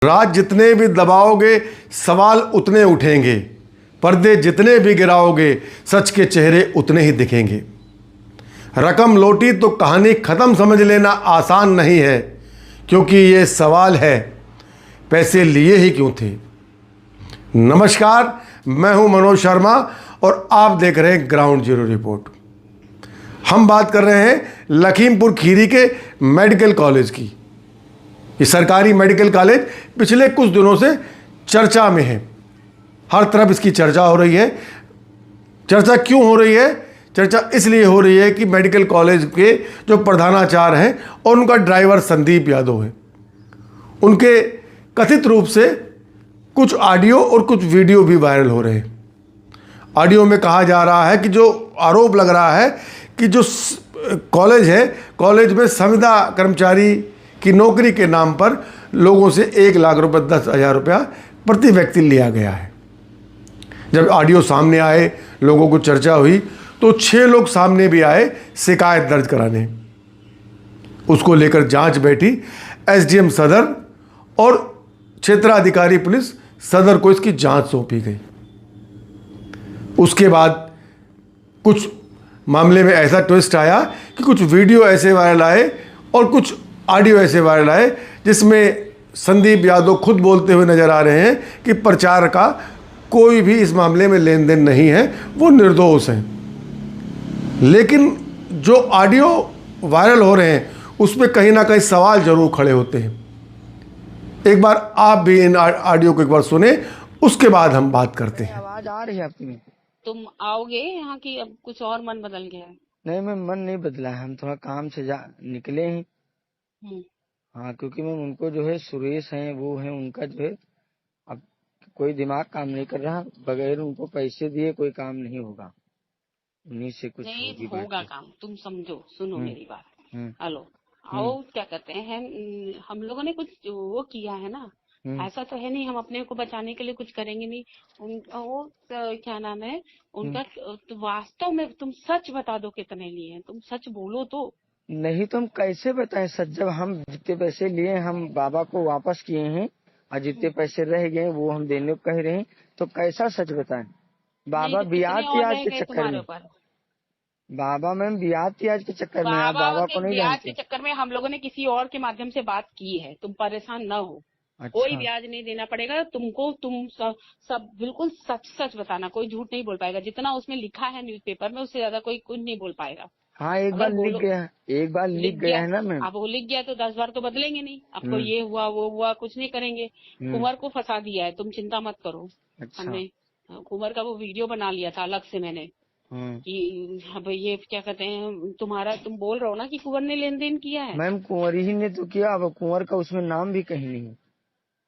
राज जितने भी दबाओगे सवाल उतने उठेंगे, पर्दे जितने भी गिराओगे सच के चेहरे उतने ही दिखेंगे। रकम लौटी तो कहानी ख़त्म समझ लेना आसान नहीं है, क्योंकि ये सवाल है पैसे लिए ही क्यों थे। नमस्कार, मैं हूं मनोज शर्मा और आप देख रहे हैं ग्राउंड जीरो रिपोर्ट। हम बात कर रहे हैं लखीमपुर खीरी के मेडिकल कॉलेज की। ये सरकारी मेडिकल कॉलेज पिछले कुछ दिनों से चर्चा में है, हर तरफ इसकी चर्चा हो रही है। चर्चा क्यों हो रही है? चर्चा इसलिए हो रही है कि मेडिकल कॉलेज के जो प्रधानाचार्य हैं और उनका ड्राइवर संदीप यादव है, उनके कथित रूप से कुछ ऑडियो और कुछ वीडियो भी वायरल हो रहे हैं। ऑडियो में कहा जा रहा है कि जो आरोप लग रहा है कि जो कॉलेज है, कॉलेज में संविदा कर्मचारी की नौकरी के नाम पर लोगों से 1 लाख रुपए 10,000 रुपया प्रति व्यक्ति लिया गया है। जब ऑडियो सामने आए, लोगों को चर्चा हुई, तो 6 लोग सामने भी आए शिकायत दर्ज कराने। उसको लेकर जांच बैठी। एसडीएम सदर और क्षेत्राधिकारी पुलिस सदर को इसकी जांच सौंपी गई। उसके बाद कुछ मामले में ऐसा ट्विस्ट आया कि कुछ वीडियो ऐसे वायरल आए और कुछ ऑडियो ऐसे वायरल आए जिसमें संदीप यादव खुद बोलते हुए नजर आ रहे हैं कि प्रचार का कोई भी इस मामले में लेन देन नहीं है, वो निर्दोष हैं। लेकिन जो ऑडियो वायरल हो रहे हैं उसमें कहीं ना कहीं सवाल जरूर खड़े होते हैं। एक बार आप भी इन ऑडियो को एक बार सुने, उसके बाद हम बात करते हैं। आवाज आ रही है आपकी में? तुम आओगे यहाँ की? अब कुछ और मन बदल गया है? नहीं, मैं मन नहीं बदला है, हम थोड़ा काम से निकले हैं। हम्म। हाँ, क्योंकि मैं उनको जो है सुरेश हैं, वो हैं, उनका जो है अब कोई दिमाग काम नहीं कर रहा। बगैर उनको पैसे दिए कोई काम नहीं होगा, उन्हीं से कुछ नहीं होगी होगा बात। काम, तुम समझो, सुनो मेरी बात। हम्म हेलो, आओ। क्या कहते हैं, हम लोगों ने कुछ वो किया है ना, हम्म ऐसा तो है नहीं हम अपने को बचाने के लिए कुछ करेंगे नहीं। वो क्या नाम है उनका, तो वास्तव में तुम सच बता दो कितने लिए हैं, तुम सच बोलो तो। नहीं तो हम कैसे बताएं सच, जब हम जितने पैसे लिए हम बाबा को वापस किए हैं और जितने पैसे रह गए वो हम देने को कह रहे हैं, तो कैसा सच बताएं? नहीं बाबा तो ब्याज कितने और त्याज रह के गए चक्कर तुम्हारे में, ऊपर? बाबा मैम ब्याज त्याज के चक्कर में, आप बाबा बाबा के को नहीं ब्याज के जानते? चक्कर में हम लोगों ने किसी और के माध्यम से बात की है, तुम परेशान न हो। कोई अच्छा, ब्याज नहीं देना पड़ेगा तुमको। तुम सब बिल्कुल सच सच बताना, कोई झूठ नहीं बोल पाएगा। जितना उसमें लिखा है न्यूज़पेपर में उससे ज्यादा कोई कुछ नहीं बोल पाएगा। हाँ एक बार अगर लिख बोलो, गया, एक बार लिख लिख गया गया। है ना मैम। अब वो लिख गया तो 10 बार तो बदलेंगे नहीं। आपको हम्म ये हुआ वो हुआ कुछ नहीं करेंगे। हम्म कुंवर को फंसा दिया है, तुम चिंता मत करो। अच्छा। हमने कुंवर का वो वीडियो बना लिया था अलग से मैंने, हम्म कि हाँ भाई ये क्या कहते हैं तुम्हारा, तुम बोल रहे हो ना कि कुंवर ने लेन देन किया है। मैम कुंवर ही ने तो किया, अब कुंवर का उसमें नाम भी कहीं नहीं।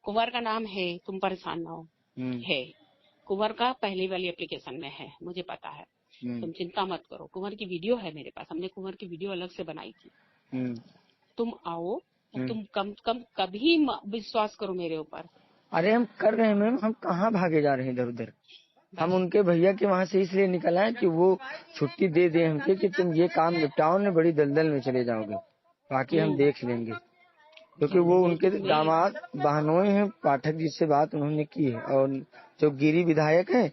कुंवर का नाम है, तुम परेशान ना हो। हम्म है, कुंवर का पहली वाली एप्लीकेशन में है, मुझे पता है। हम्म तुम चिंता मत करो, कुंवर की वीडियो है मेरे पास, हमने कुंवर की वीडियो अलग से बनाई थी। हम्म तुम आओ, हम्म। तुम कम कम कभी विश्वास करो मेरे ऊपर। अरे हम कर रहे हैं मैम, हम कहाँ भागे जा रहे हैं इधर उधर। हम बस उनके भैया के वहाँ से इसलिए निकल आए कि वो छुट्टी दे दे हमके कि तुम ये काम निपटाओ, ने बड़ी दलदल में चले जाओगे, बाकी हम देख लेंगे। क्योंकि वो वो उनके तुम्हें दामाद बहनोई हैं, पाठक जी से बात उन्होंने की है, और जो गिरी विधायक है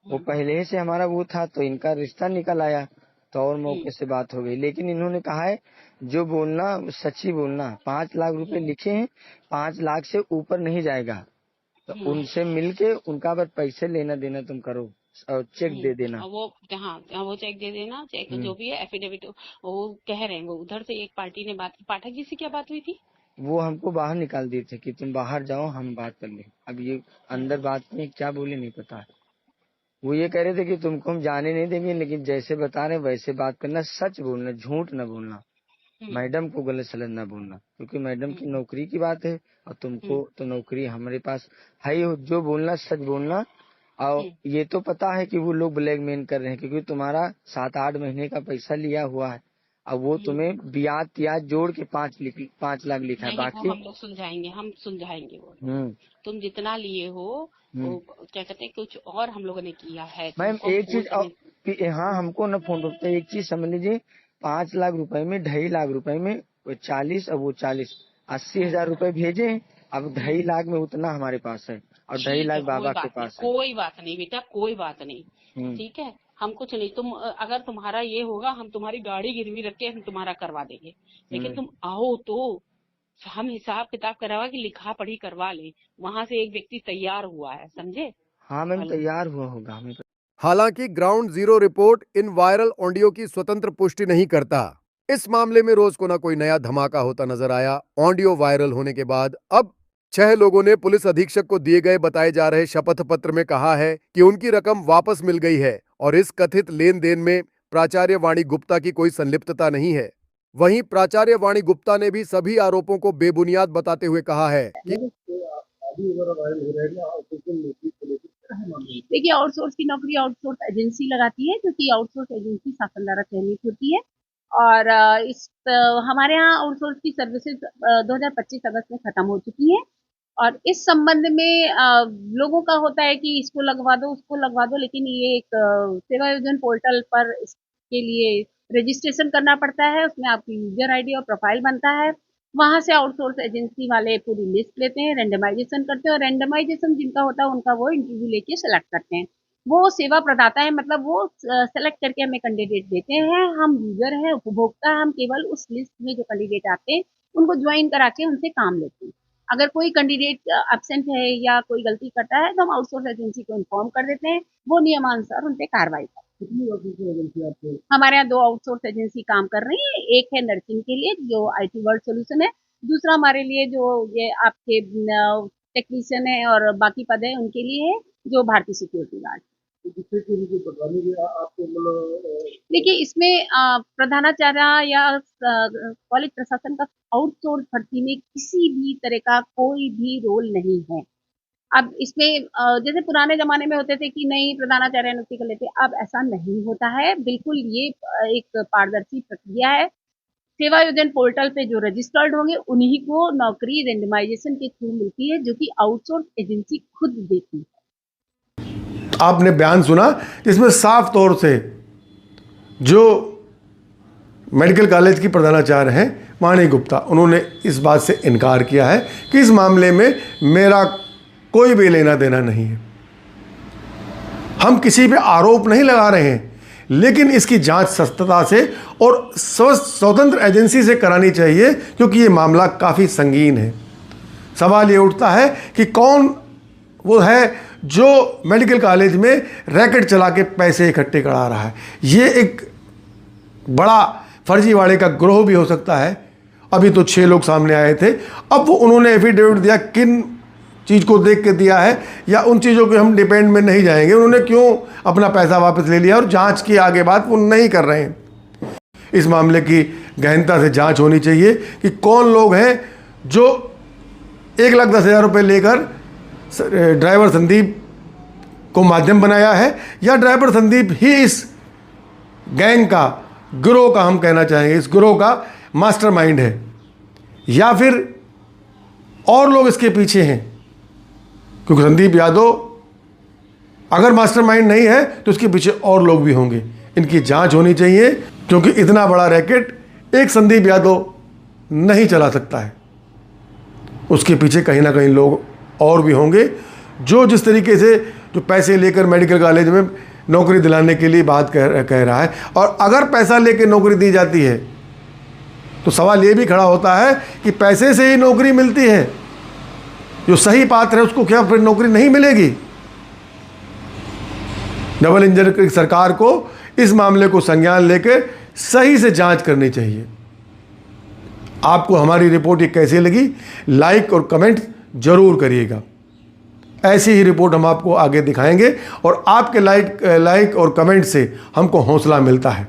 वो पहले से हमारा वो था, तो इनका रिश्ता निकल आया, तो और मौके से बात हो गई। लेकिन इन्होंने कहा है जो बोलना सच ही बोलना। 5 लाख रुपए लिखे हैं, 5 लाख से ऊपर नहीं जाएगा, तो उनसे मिलके उनका अगर पैसे लेना देना तुम करो और चेक दे देना। वो हाँ वो चेक दे देना, चेक जो भी है एफिडेविट। वो कह रहे हैं, वो उधर से एक पार्टी ने बात की। पाठक जी से क्या बात हुई थी? वो हमको बाहर निकाल दिए थे कि तुम बाहर जाओ हम बात कर लें। अब ये अंदर बात में क्या बोले नहीं पता है। वो ये कह रहे थे कि तुमको हम जाने नहीं देंगे, लेकिन जैसे बता रहे वैसे बात करना, सच बोलना, झूठ न बोलना, मैडम को गलत सलत न बोलना, क्योंकि मैडम की नौकरी की बात है और तुमको तो नौकरी हमारे पास है ही। जो बोलना सच बोलना। और ये तो पता है कि वो लोग ब्लैकमेल कर रहे हैं, क्योंकि तुम्हारा 7-8 महीने का पैसा लिया हुआ है, अब वो तुम्हें ब्याज त्याज जोड़ के 5 लाख लिखा है नहीं, वो बाकी। हम लोग सुलझाएंगे, हम सुलझाएंगे वो। हम्म तुम जितना लिए हो वो क्या कहते हैं, कुछ और हम लोगों ने किया है मैम तुमको हम एक फोन करने। चीज, हाँ हमको न फोन रोकते, एक चीज समझ लीजिए, 5 लाख रुपए में 2.5 लाख रुपए में वो 40 और वो 40, 80,000 रुपए भेजे, अब 2.5 लाख में उतना हमारे पास है और 2.5 लाख बाबा के पास है। कोई बात नहीं बेटा, कोई बात नहीं, ठीक है। हम कुछ नहीं, तुम अगर तुम्हारा ये होगा हम तुम्हारी गाड़ी गिरवी रख के हम तुम्हारा करवा देंगे, लेकिन तुम आओ तो हम हिसाब किताब करवा के लिखा पढ़ी करवा ले। वहाँ से एक व्यक्ति तैयार हुआ है, समझे? हाँ मैम, तैयार हुआ होगा हमें। हालांकि ग्राउंड जीरो रिपोर्ट इन वायरल ऑडियो की स्वतंत्र पुष्टि नहीं करता। इस मामले में रोज को ना कोई नया धमाका होता नजर आया। ऑडियो वायरल होने के बाद अब 6 लोगों ने पुलिस अधीक्षक को दिए गए बताए जा रहे शपथ पत्र में कहा है कि उनकी रकम वापस मिल गई है और इस कथित लेन देन में प्राचार्य वाणी गुप्ता की कोई संलिप्तता नहीं है। वहीं प्राचार्य वाणी गुप्ता ने भी सभी आरोपों को बेबुनियाद बताते हुए कहा है कि देखिए, आउटसोर्स की नौकरी आउटसोर्स एजेंसी लगाती है, जो कि आउटसोर्स एजेंसी शासन द्वारा चयनित होती है। और हमारे यहाँ आउटसोर्स की सर्विसेज 2025 अगस्त में खत्म हो चुकी है। और इस संबंध में लोगों का होता है कि इसको लगवा दो, उसको लगवा दो, लेकिन ये एक सेवा योजन पोर्टल पर इसके लिए रजिस्ट्रेशन करना पड़ता है। उसमें आपकी यूजर आईडी और प्रोफाइल बनता है। वहां से आउटसोर्स एजेंसी वाले पूरी लिस्ट लेते हैं, रैंडमाइजेशन करते हैं और रैंडमाइजेशन जिनका होता है उनका वो इंटरव्यू लेके सेलेक्ट करते हैं। वो सेवा प्रदाता है, मतलब वो सेलेक्ट करके हमें कैंडिडेट देते हैं। हम यूजर हैं, उपभोक्ता, हम केवल उस लिस्ट में जो कैंडिडेट आते हैं उनको ज्वाइन करा के उनसे काम लेते हैं। अगर कोई कैंडिडेट एब्सेंट है या कोई गलती करता है तो हम आउटसोर्स एजेंसी को इन्फॉर्म कर देते हैं, वो नियमानुसार उन पे कार्रवाई करते हैं। हमारे यहाँ 2 आउटसोर्स एजेंसी काम कर रही है। एक है नर्सिंग के लिए जो IT वर्ल्ड सोल्यूशन है, दूसरा हमारे लिए जो ये आपके टेक्नीशियन है और बाकी पद है उनके लिए है, जो भारतीय सिक्योरिटी गार्ड। देखिए, इसमें प्रधानाचार्य या कॉलेज प्रशासन का आउटसोर्स भर्ती में किसी भी तरह का कोई भी रोल नहीं है। अब इसमें जैसे पुराने जमाने में होते थे कि नहीं प्रधानाचार्य नियुक्ति कर लेते, अब ऐसा नहीं होता है। बिल्कुल ये एक पारदर्शी प्रक्रिया है। सेवा योजन पोर्टल पे जो रजिस्टर्ड होंगे उन्हीं को नौकरी रेंडमाइजेशन के थ्रू मिलती है, जो कि आउटसोर्स एजेंसी खुद देती है। आपने बयान सुना जिसमें साफ तौर से जो मेडिकल कॉलेज की प्रधानाचार्य हैं वाणी गुप्ता, उन्होंने इस बात से इनकार किया है कि इस मामले में मेरा कोई भी लेना देना नहीं है। हम किसी पे आरोप नहीं लगा रहे हैं, लेकिन इसकी जांच सख्तता से और स्वतंत्र एजेंसी से करानी चाहिए, क्योंकि ये मामला काफ़ी संगीन है। सवाल ये उठता है कि कौन वो है जो मेडिकल कॉलेज में रैकेट चला के पैसे इकट्ठे करा रहा है। ये एक बड़ा फर्जीवाड़े का ग्रोह भी हो सकता है। अभी तो 6 लोग सामने आए थे। अब वो उन्होंने एफिडेविट दिया, किन चीज़ को देख के दिया है या उन चीज़ों के हम डिपेंड में नहीं जाएंगे। उन्होंने क्यों अपना पैसा वापस ले लिया और जांच की आगे बात वो नहीं कर रहे हैं। इस मामले की गहनता से जांच होनी चाहिए कि कौन लोग हैं जो 1,10,000 रुपये लेकर ड्राइवर संदीप को माध्यम बनाया है, या ड्राइवर संदीप ही इस गैंग का, गिरोह का, हम कहना चाहेंगे इस गिरोह का मास्टरमाइंड है, या फिर और लोग इसके पीछे हैं। क्योंकि संदीप यादव अगर मास्टरमाइंड नहीं है तो उसके पीछे और लोग भी होंगे। इनकी जांच होनी चाहिए, क्योंकि इतना बड़ा रैकेट एक संदीप यादव नहीं चला सकता है। उसके पीछे कहीं ना कहीं लोग और भी होंगे, जो जिस तरीके से जो पैसे लेकर मेडिकल कॉलेज में नौकरी दिलाने के लिए बात कह रहा है। और अगर पैसा लेकर नौकरी दी जाती है तो सवाल ये भी खड़ा होता है कि पैसे से ही नौकरी मिलती है, जो सही पात्र है उसको क्या फिर नौकरी नहीं मिलेगी? डबल इंजन की सरकार को इस मामले को संज्ञान लेकर सही से जांच करनी चाहिए। आपको हमारी रिपोर्ट ये कैसी लगी, लाइक और कमेंट जरूर करिएगा। ऐसी ही रिपोर्ट हम आपको आगे दिखाएंगे और आपके लाइक और कमेंट से हमको हौसला मिलता है।